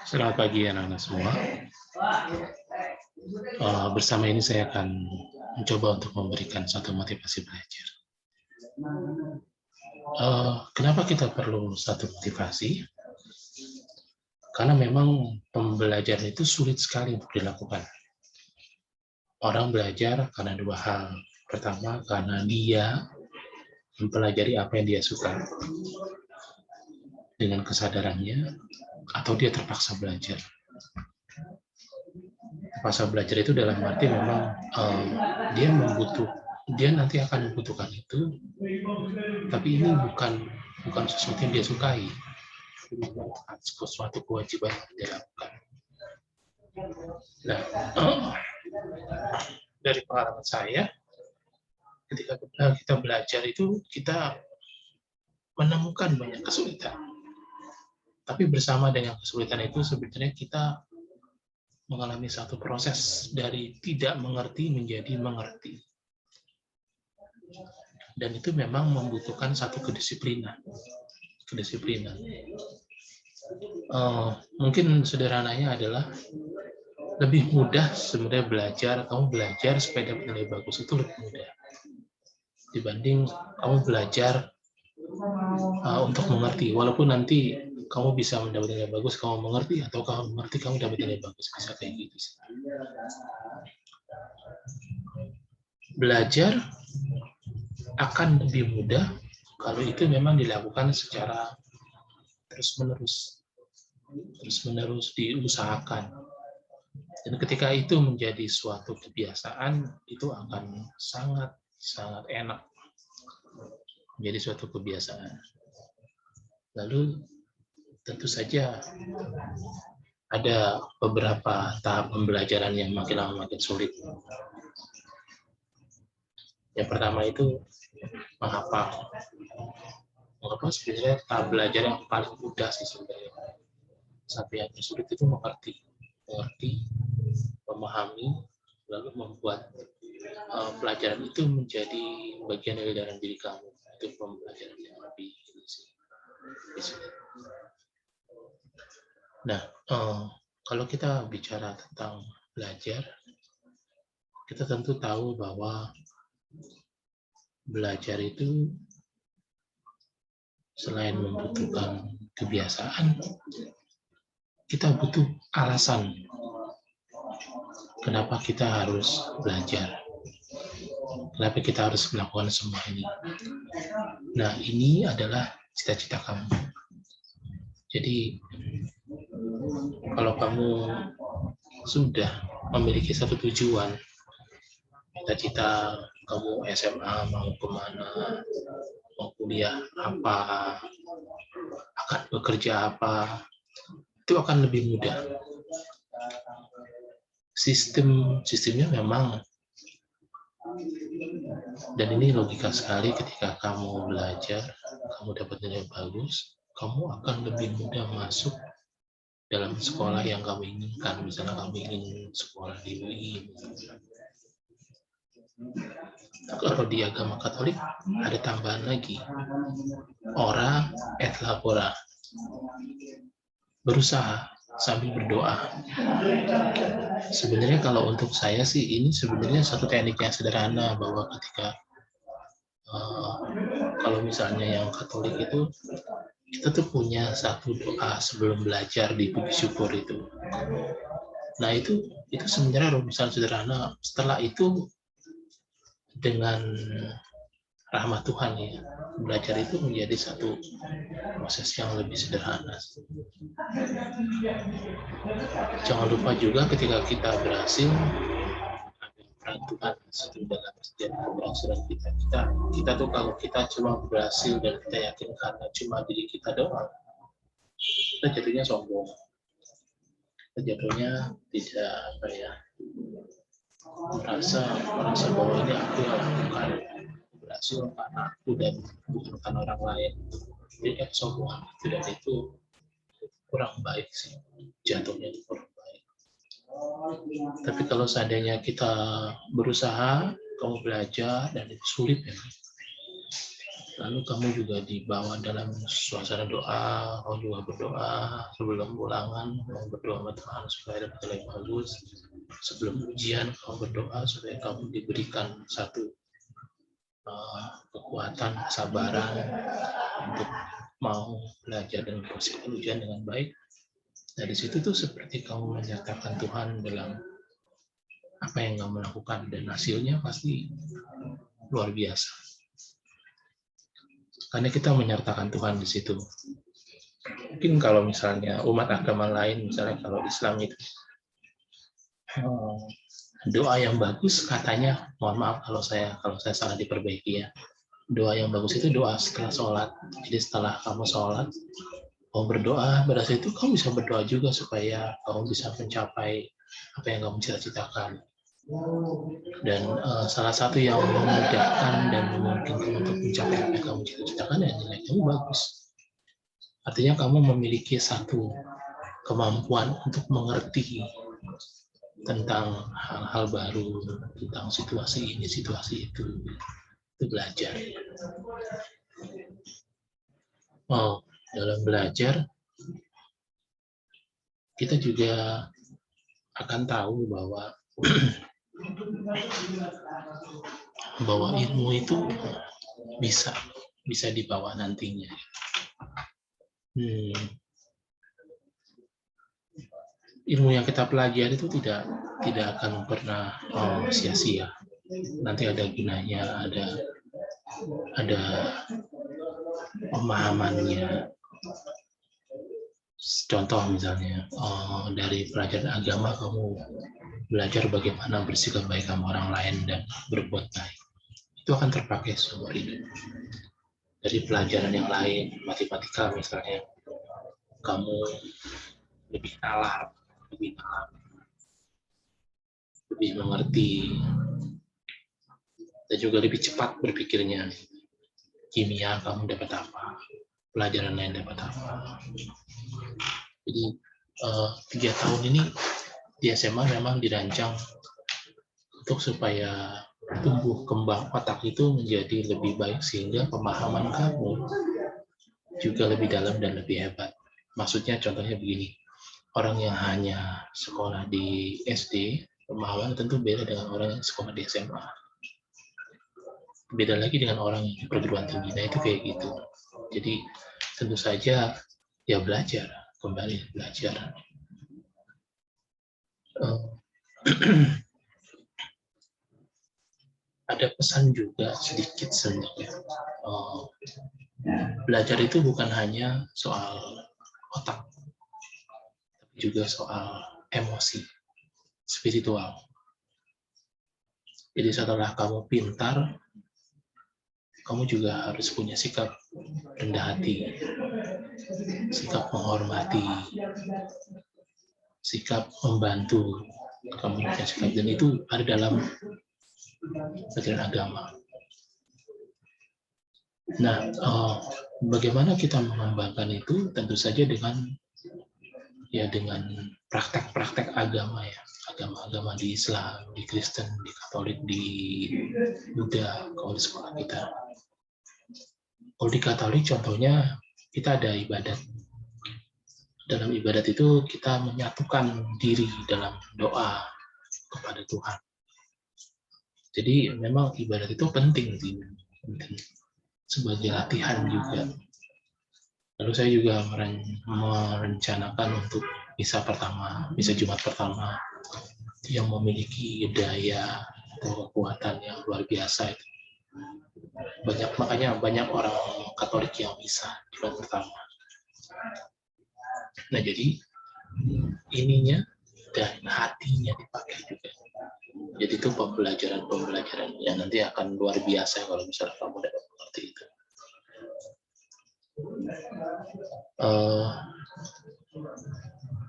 Selamat pagi anak-anak semua. Bersama ini saya akan mencoba untuk memberikan satu motivasi belajar. Kenapa kita perlu satu motivasi? Karena memang pembelajaran itu sulit sekali untuk dilakukan. Orang belajar karena dua hal. Pertama, karena dia mempelajari apa yang dia suka dengan kesadarannya, atau dia terpaksa belajar. Terpaksa belajar itu dalam arti memang dia nanti akan membutuhkan itu, tapi ini bukan sesuatu yang dia sukai, sesuatu kewajiban yang dia lakukan. Nah, dari pengalaman saya, ketika kita belajar itu kita menemukan banyak kesulitan. Tapi bersama dengan kesulitan itu sebenarnya kita mengalami satu proses dari tidak mengerti menjadi mengerti. Dan itu memang membutuhkan satu kedisiplinan. Mungkin sederhananya adalah lebih mudah sebenarnya kamu belajar supaya dapat nilai bagus itu lebih mudah dibanding kamu belajar untuk mengerti, walaupun nanti kamu bisa mendapat nilai bagus, kamu mengerti, atau kamu mengerti, kamu dapat nilai bagus, bisa kayak gitu. Belajar akan lebih mudah kalau itu memang dilakukan secara terus-menerus diusahakan. Dan ketika itu menjadi suatu kebiasaan, itu akan sangat enak menjadi suatu kebiasaan. Lalu tentu saja ada beberapa tahap pembelajaran yang makin lama makin sulit. Yang pertama itu menghafal. Menghafal sebenarnya tahap belajar yang paling mudah sih sebenarnya. Sampai yang sulit itu mengerti, memahami, lalu membuat pelajaran itu menjadi bagian dari dalam diri kamu. Itu pembelajaran yang lebih sulit. Nah, kalau kita bicara tentang belajar, kita tentu tahu bahwa belajar itu selain membutuhkan kebiasaan, kita butuh alasan kenapa kita harus belajar, kenapa kita harus melakukan semua ini. Nah, ini adalah cita-cita kamu. Jadi, kalau kamu sudah memiliki satu tujuan, cita-cita kamu SMA mau kemana, mau kuliah apa, akan bekerja apa, itu akan lebih mudah. Sistemnya memang, dan ini logika sekali, ketika kamu belajar, kamu dapat nilai bagus, kamu akan lebih mudah masuk dalam sekolah yang kamu inginkan. Misalnya kamu ingin sekolah di UI. Kalau di agama Katolik ada tambahan lagi, ora et labora, berusaha sambil berdoa. Sebenarnya kalau untuk saya sih ini sebenarnya satu teknik yang sederhana, bahwa ketika kalau misalnya yang Katolik itu kita tuh punya satu doa sebelum belajar di puji syukur itu. Nah itu sebenarnya rumusan sederhana. Setelah itu dengan rahmat Tuhan ya, belajar itu menjadi satu proses yang lebih sederhana. Jangan lupa juga ketika kita berhasil, peran Tuhan dalam setiap keberhasilan kita tuh kalau kita cuma berhasil dan kita yakin karena cuma diri kita doang, kita jatuhnya sombong, kita jatuhnya tidak merasa bahwa ini aku yang lakukan, berhasil karena aku dan bukan karena orang lain. Jadi kesombongan itu, dan itu kurang baik sih, jatuhnya itu kurang baik. Tapi kalau seandainya kita berusaha, kamu belajar dan itu sulit ya, Lalu kamu juga dibawa dalam suasana doa, kamu juga berdoa sebelum ulangan, kamu berdoa sama Tuhan supaya dapat nilai bagus. Sebelum ujian, kamu berdoa supaya kamu diberikan satu kekuatan, kesabaran untuk mau belajar dan menyelesaikan ujian dengan baik. Dari situ tuh seperti kamu menyatakan Tuhan dalam apa yang kamu lakukan, dan hasilnya pasti luar biasa. Karena kita menyertakan Tuhan di situ. Mungkin kalau misalnya umat agama lain, misalnya kalau Islam itu doa yang bagus katanya, mohon maaf kalau saya salah diperbaiki ya. Doa yang bagus itu doa setelah sholat. Jadi setelah kamu sholat, kamu berdoa, pada saat itu kamu bisa berdoa juga supaya kamu bisa mencapai apa yang kamu cita-citakan. Dan salah satu yang memudahkan dan memungkinkan untuk mencapai apa yang kamu cita-citakan ya nilai kamu bagus. Artinya kamu memiliki satu kemampuan untuk mengerti tentang hal-hal baru, tentang situasi ini, situasi itu belajar. Dalam belajar, kita juga akan tahu bahwa ilmu itu bisa dibawa nantinya. Ilmu yang kita pelajari itu tidak akan pernah sia-sia. Nanti ada gunanya, ada pemahamannya. Contoh misalnya dari pelajaran agama kamu belajar bagaimana bersikap baik sama orang lain dan berbuat baik. Itu akan terpakai seumur hidup. Dari pelajaran yang lain, matematika misalnya, kamu lebih nalar, lebih mengerti, dan juga lebih cepat berpikirnya. Kimia kamu dapat apa, pelajaran lain dapat apa. Jadi 3 tahun ini di SMA memang dirancang untuk supaya tumbuh kembang otak itu menjadi lebih baik, sehingga pemahaman kamu juga lebih dalam dan lebih hebat. Maksudnya contohnya begini, orang yang hanya sekolah di SD, pemahaman tentu beda dengan orang yang sekolah di SMA. Beda lagi dengan orang yang di perguruan tinggi. Nah itu kayak gitu. Jadi tentu saja ya belajar, kembali belajar. Ada pesan juga sedikit sebenarnya. Belajar itu bukan hanya soal otak, tapi juga soal emosi, spiritual. Jadi setelah kamu pintar, kamu juga harus punya sikap rendah hati, sikap menghormati, sikap membantu. Kamu punya sikap, dan itu ada dalam ajaran agama. Nah, bagaimana kita mengembangkan itu? Tentu saja dengan praktek-praktek agama ya, agama-agama di Islam, di Kristen, di Katolik, di Buddha, kalau di sekolah kita. Kalau di Katolik contohnya kita ada ibadat. Dalam ibadat itu kita menyatukan diri dalam doa kepada Tuhan. Jadi memang ibadat itu penting sih, sebagai latihan juga. Lalu saya juga merencanakan untuk misa Jumat pertama yang memiliki daya atau kekuatan yang luar biasa itu. Makanya banyak orang Katolik yang misa di Jumat pertama. Nah jadi ininya dan hatinya dipakai juga. Jadi itu pembelajaran yang nanti akan luar biasa kalau misalnya kamu dapat mengerti itu.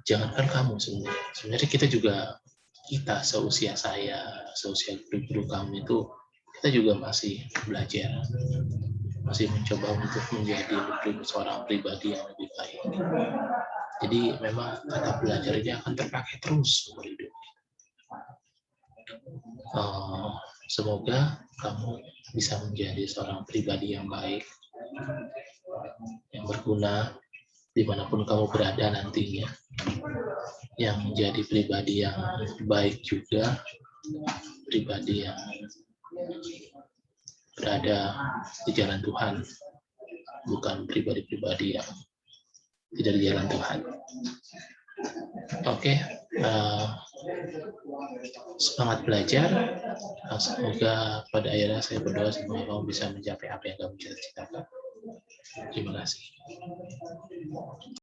Jangankan kamu sebenarnya kita seusia saya, seusia guru kamu itu, kita juga masih belajar, masih mencoba untuk menjadi seorang pribadi yang lebih baik. Jadi memang kata belajar ini akan terpakai terus seumur hidup. Semoga kamu bisa menjadi seorang pribadi yang baik, yang berguna dimanapun kamu berada nantinya, yang menjadi pribadi yang baik juga, pribadi yang berada di jalan Tuhan, bukan pribadi-pribadi yang tidak di jalan Tuhan. Oke, semangat belajar. Semoga pada akhirnya saya berdoa semoga kamu bisa mencapai apa yang kamu cita-citakan. Terima kasih.